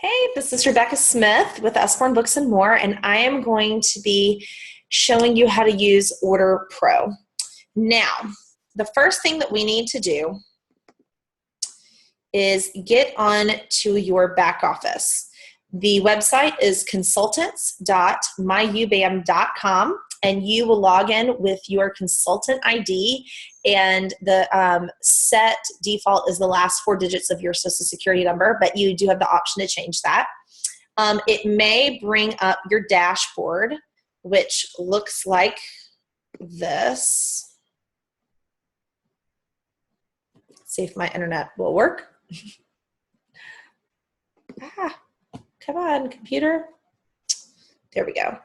Hey, this is Rebecca Smith with Usborne Books and More, and I am going to be showing you how to use Order Pro. Now, the first thing that we need to do is get on to your back office. The website is consultants.myubam.com, and you will log in with your consultant ID, and the set default is the last 4 digits of your Social Security number, but you do have the option to change that. It may bring up your dashboard, which looks like this. Let's see if my internet will work. Come on, computer. There we go.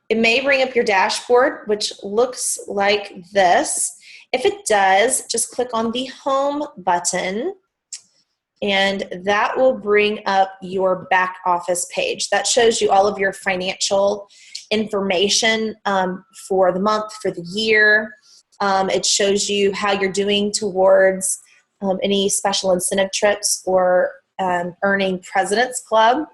It may bring up your dashboard, which looks like this. If it does, just click on the home button, and that will bring up your back office page. That shows you all of your financial information for the month, for the year. It shows you how you're doing towards any special incentive trips or earning President's Club.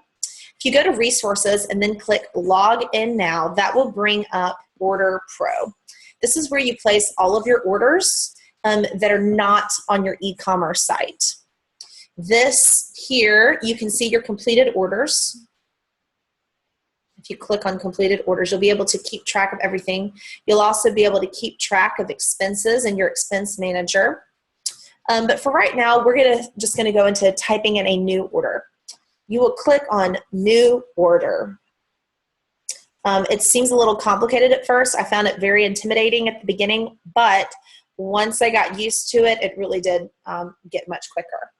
If you go to resources and then click log in now, that will bring up Order Pro. This is where you place all of your orders that are not on your e-commerce site. This here, you can see your completed orders. If you click on completed orders, you'll be able to keep track of everything. You'll also be able to keep track of expenses in your expense manager. But for right now, we're just gonna go into typing in a new order. You will click on New Order. It seems a little complicated at first. I found it very intimidating at the beginning, but once I got used to it, it really did get much quicker.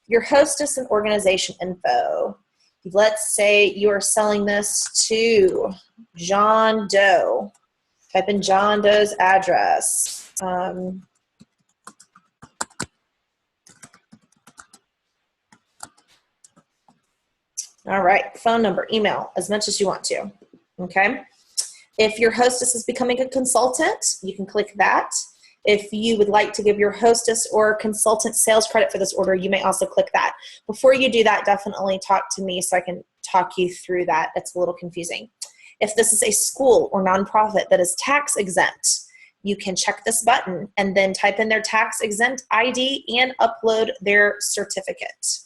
Your hostess and organization info. Let's say you are selling this to John Doe. Type in John Doe's address. All right, phone number, email, as much as you want to, okay? If your hostess is becoming a consultant, you can click that. If you would like to give your hostess or consultant sales credit for this order, you may also click that. Before you do that, definitely talk to me so I can talk you through that. It's a little confusing. If this is a school or nonprofit that is tax exempt, you can check this button and then type in their tax exempt ID and upload their certificate.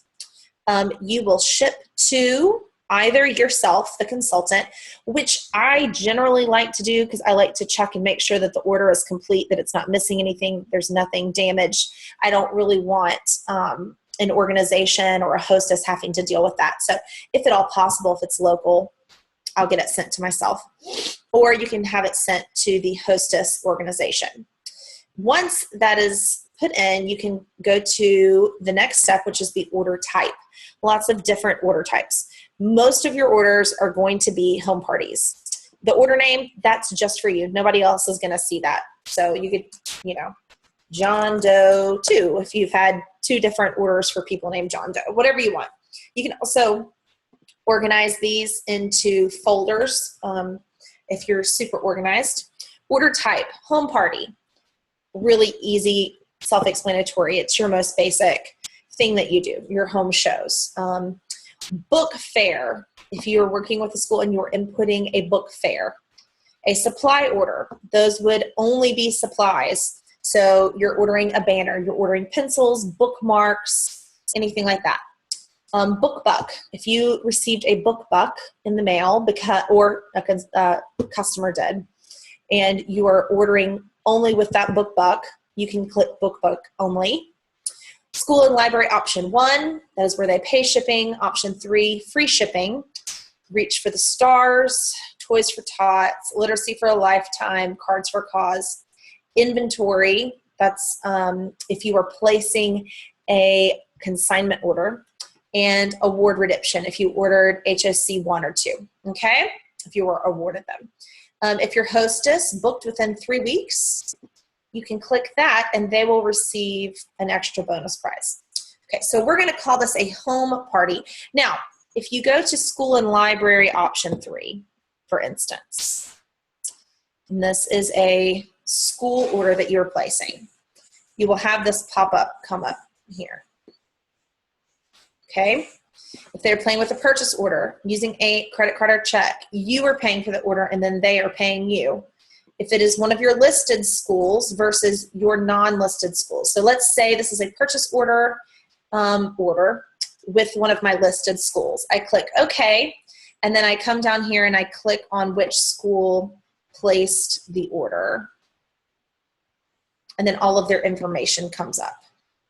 You will ship to either yourself, the consultant, which I generally like to do because I like to check and make sure that the order is complete, that it's not missing anything, there's nothing damaged. I don't really want an organization or a hostess having to deal with that. So if at all possible, if it's local, I'll get it sent to myself. Or you can have it sent to the hostess organization. Once that is put in, you can go to the next step, which is the order type. Lots of different order types. Most of your orders are going to be home parties. The order name, that's just for you. Nobody else is going to see that. So you could, John Doe 2, if you've had 2 different orders for people named John Doe, whatever you want. You can also organize these into folders if you're super organized. Order type, home party. Really easy, self-explanatory. It's your most basic thing that you do, your home shows. Book fair, if you're working with a school and you're inputting a book fair. A supply order, those would only be supplies. So you're ordering a banner, you're ordering pencils, bookmarks, anything like that. Book buck, if you received a book buck in the mail or a customer did, and you are ordering only with that book buck, you can click book buck only. School and library option 1, that is where they pay shipping. Option 3, free shipping. Reach for the stars, toys for tots, literacy for a lifetime, cards for a cause. Inventory, that's if you are placing a consignment order. And award redemption, if you ordered HOC 1 or 2, okay? If you were awarded them. If your hostess booked within 3 weeks, you can click that and they will receive an extra bonus prize. Okay, so we're gonna call this a home party. Now, if you go to school and library option 3, for instance, and this is a school order that you're placing, you will have this pop-up come up here. Okay, If they're playing with a purchase order, using a credit card or check, you are paying for the order and then they are paying you. If it is one of your listed schools versus your non-listed schools. So let's say this is a purchase order with one of my listed schools. I click OK, and then I come down here and I click on which school placed the order. And then all of their information comes up.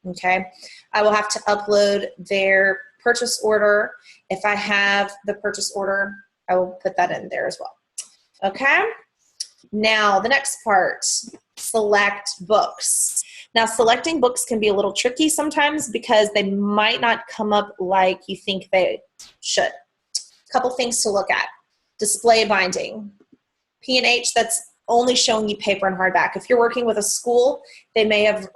Okay, I will have to upload their purchase order. If I have the purchase order, I will put that in there as well. Okay, now the next part, select books. Now selecting books can be a little tricky sometimes because they might not come up like you think they should. A couple things to look at. Display binding. P&H, that's only showing you paper and hardback. If you're working with a school, they may have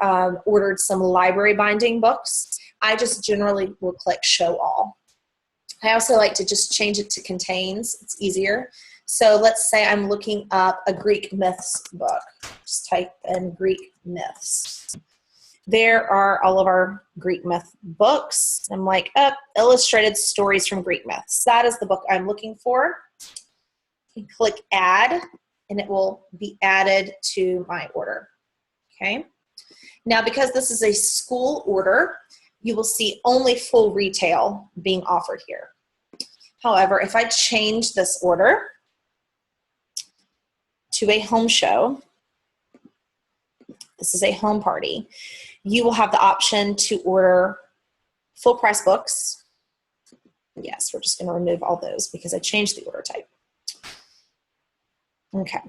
ordered some library binding books. I just generally will click show all. I also like to just change it to contains. It's easier. So let's say I'm looking up a Greek myths book. Just type in Greek myths. There are all of our Greek myth books. I'm like, illustrated stories from Greek myths. That is the book I'm looking for. You click add, and it will be added to my order. Okay. Now, because this is a school order, you will see only full retail being offered here. However, if I change this order to a home show, this is a home party, you will have the option to order full price books. Yes, we're just going to remove all those because I changed the order type. Okay.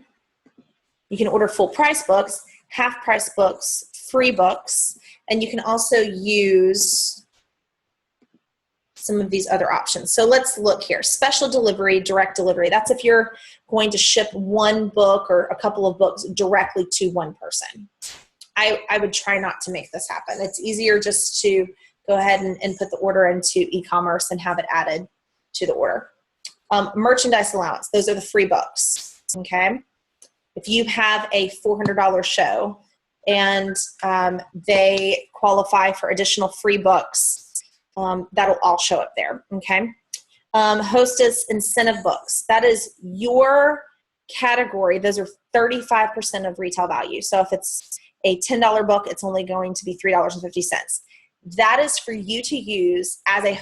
You can order full price books, half price books, free books, and you can also use some of these other options. So let's look here. Special delivery, direct delivery. That's if you're going to ship one book or a couple of books directly to one person. I would try not to make this happen. It's easier just to go ahead and input the order into e-commerce and have it added to the order. Merchandise allowance. Those are the free books. Okay. If you have a $400 show and they qualify for additional free books, that'll all show up there. Okay. Hostess incentive books. That is your category. Those are 35% of retail value. So if it's a $10 book, it's only going to be $3.50. That is for you to use as a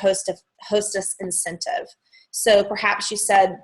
hostess incentive. So perhaps you said,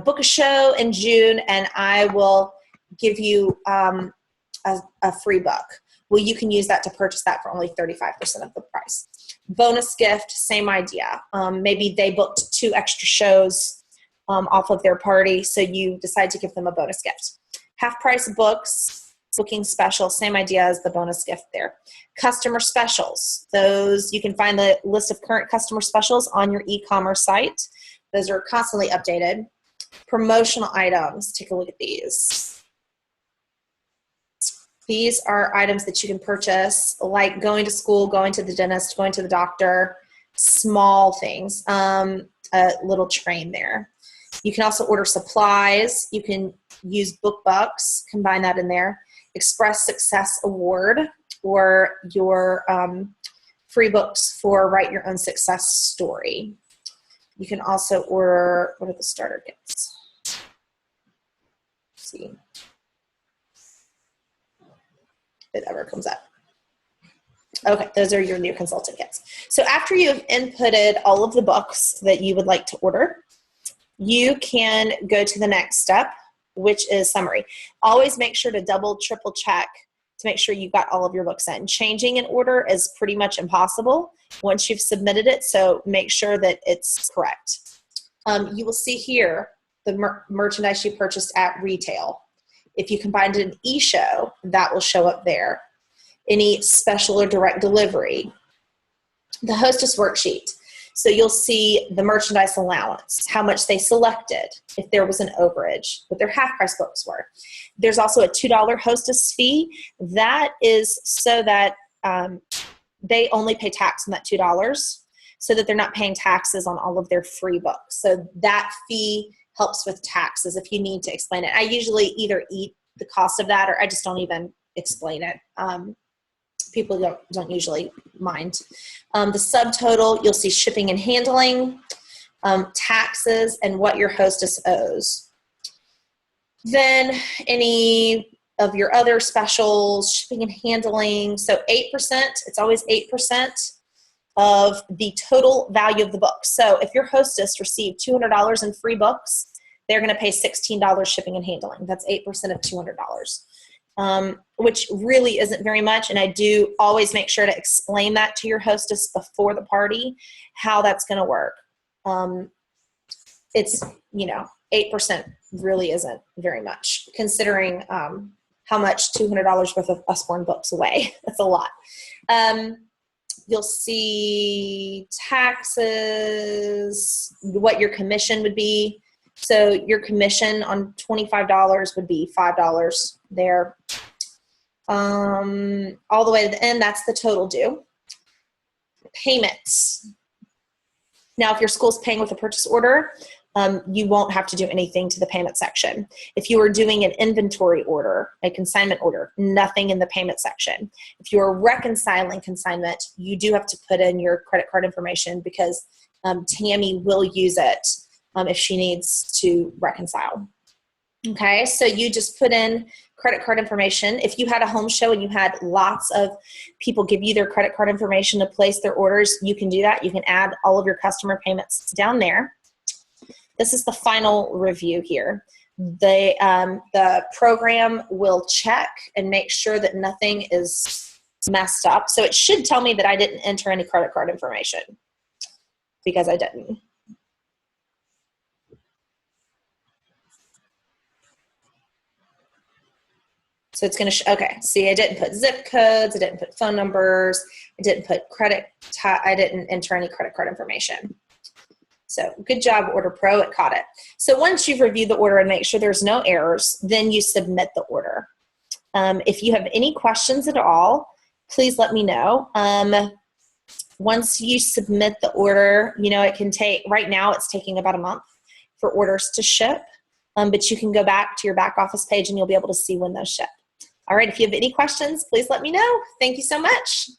book a show in June and I will give you a free book. Well, you can use that to purchase that for only 35% of the price. Bonus gift, same idea. Maybe they booked 2 extra shows off of their party, so you decide to give them a bonus gift. Half price books, booking special, same idea as the bonus gift there. Customer specials. Those, you can find the list of current customer specials on your e-commerce site. Those are constantly updated. Promotional items. Take a look at these. These are items that you can purchase, like going to school, going to the dentist, going to the doctor, small things, a little train there. You can also order supplies. You can use book bucks, combine that in there. Express Success Award, or your free books for Write Your Own Success Story. You can also order, what are the starter kits? Let's see if it ever comes up. Okay, those are your new consultant kits. So after you have inputted all of the books that you would like to order, you can go to the next step, which is summary. Always make sure to double, triple check to make sure you've got all of your books in. Changing an order is pretty much impossible once you've submitted it, so make sure that it's correct. You will see here the merchandise you purchased at retail. If you combined an e-show, that will show up there. Any special or direct delivery. The hostess worksheet. So you'll see the merchandise allowance, how much they selected, if there was an overage, what their half-price books were. There's also a $2 hostess fee. That is so that they only pay tax on that $2 so that they're not paying taxes on all of their free books. So that fee helps with taxes if you need to explain it. I usually either eat the cost of that or I just don't even explain it. People don't usually mind. The subtotal, you'll see shipping and handling, taxes, and what your hostess owes. Then any of your other specials, shipping and handling. So 8%, it's always 8% of the total value of the book. So if your hostess received $200 in free books, they're going to pay $16 shipping and handling. That's 8% of $200, which really isn't very much. And I do always make sure to explain that to your hostess before the party, how that's going to work. It's, 8% really isn't very much, considering how much $200 worth of Usborne books weigh. That's a lot. You'll see taxes, what your commission would be. So your commission on $25 would be $5 there. All the way to the end, that's the total due. Payments. Now, if your school's paying with a purchase order, you won't have to do anything to the payment section. If you are doing an inventory order, a consignment order, nothing in the payment section. If you are reconciling consignment, you do have to put in your credit card information, because Tammy will use it if she needs to reconcile. Okay, so you just put in credit card information. If you had a home show and you had lots of people give you their credit card information to place their orders, you can do that. You can add all of your customer payments down there. This is the final review here. The program will check and make sure that nothing is messed up. So it should tell me that I didn't enter any credit card information, because I didn't. So it's going to, okay, see, I didn't put zip codes, I didn't put phone numbers, I didn't put I didn't enter any credit card information. So good job, Order Pro, it caught it. So once you've reviewed the order and make sure there's no errors, then you submit the order. If you have any questions at all, please let me know. Once you submit the order, it can take, right now it's taking about a month for orders to ship, but you can go back to your back office page and you'll be able to see when those ship. All right, if you have any questions, please let me know. Thank you so much.